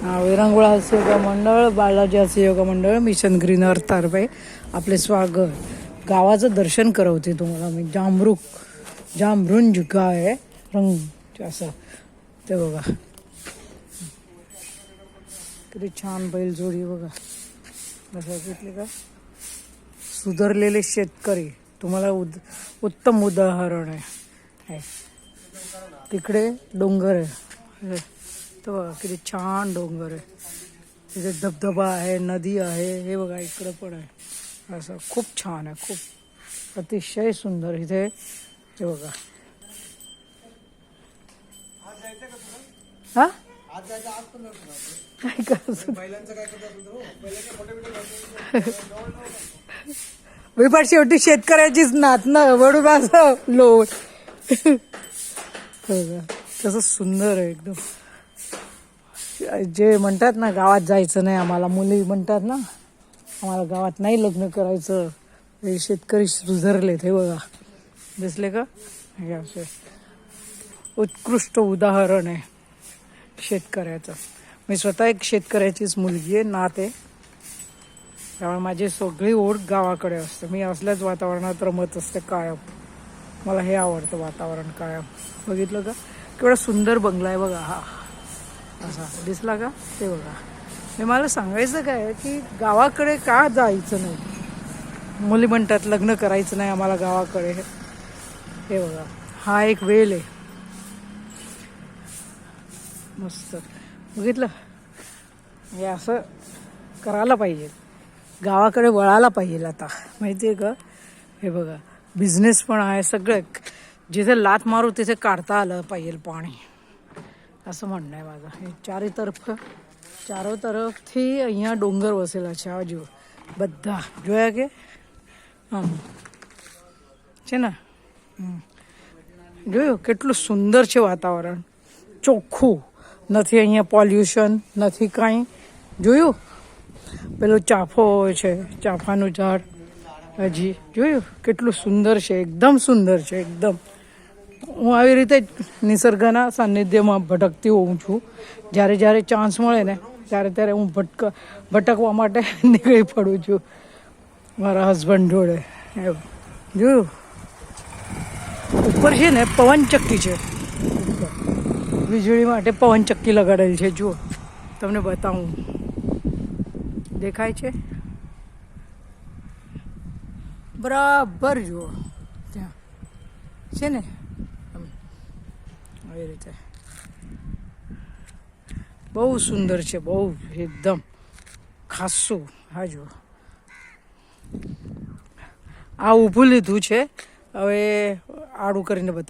विरंगुळा हास्य योगा मंडळ, बालाजी हास्य योगा मंडळ, मिशन ग्रीन अर्थ तर्फे आपले स्वागत. गावाचं दर्शन करवते तुम्हाला मी. जामरुंज गाव आहे, रंग असं ते बघा. किती छान बैलजोडी बघा. बघितले का? सुधारलेले शेतकरी तुम्हाला उत्तम उदाहरण आहे. तिकडे डोंगर आहे, तर बघा किती छान डोंगर आहे. तिथे धबधबा आहे, नदी आहे. हे बघा इकडं पण आहे. असं खूप छान आहे, खूप अतिशय सुंदर इथे. हे बघा. हा काय विपाट शेवटी शेतकऱ्याचीच नात ना, वडून असं लोट. तसं सुंदर आहे एकदम. जे म्हणतात ना गावात जायचं नाही आम्हाला, मुली म्हणतात ना आम्हाला गावात नाही लग्न करायचं, हे शेतकरी सुधारले. हे बघा दिसले का? हे असे उत्कृष्ट उदाहरण आहे शेतकऱ्याचं. मी स्वतः एक शेतकऱ्याचीच मुलगी आहे, नात आहे. त्यामुळे माझी सगळी ओढ गावाकडे असते. मी असल्याच वातावरणात रमत असते कायम. मला हे आवडतं वातावरण कायम. बघितलं का केवढा सुंदर बंगला आहे बघा. हा असा दिसला का? ते बघा. हे मला सांगायचं काय की गावाकडे का जायचं नाही. मुली म्हणतात लग्न करायचं नाही आम्हाला गावाकडे. हे बघा हा एक वेल आहे मस्त. बघितलं? हे असं करायला पाहिजे, गावाकडे वळायला पाहिजे आता, माहिती आहे का? हे बघा बिझनेस पण आहे सगळं. जिथे लात मारू तिथे काढता आलं पाहिजे पाणी, असं म्हणणं आहे माझं. हे ચારો તરફથી અહીંયા ડોંગર વસેલા છે. આ જુઓ બધા જોયા કે છે ને. જોયું કેટલું સુંદર છે વાતાવરણ, ચોખ્ખું નથી. અહીંયા પોલ્યુશન નથી કાંઈ. જોયું પેલો ચાફો છે, ચાફાનું ઝાડ હજી જોયું કેટલું સુંદર છે. એકદમ સુંદર છે એકદમ. હું આવી રીતે જ નિસર્ગના સાનિધ્યમાં ભટકતી હોઉં છું. જ્યારે જ્યારે ચાન્સ મળે ને ત્યારે હું ભટકવા માટે નીકળી પડું છું મારા હસબન્ડ જોડે. જોયું ઉપર છે ને પવનચક્કી છે, વીજળી માટે પવનચક્કી લગાડેલ છે. જુઓ તમને બતાવું, દેખાય છે બરાબર? જુઓ ત્યાં છે ને આવી રીતે. બહુ સુંદર છે, બહુ એકદમ ખાસું. હા જુઓ આ ઊભું લીધું છે, હવે આડું કરીને બતાવું.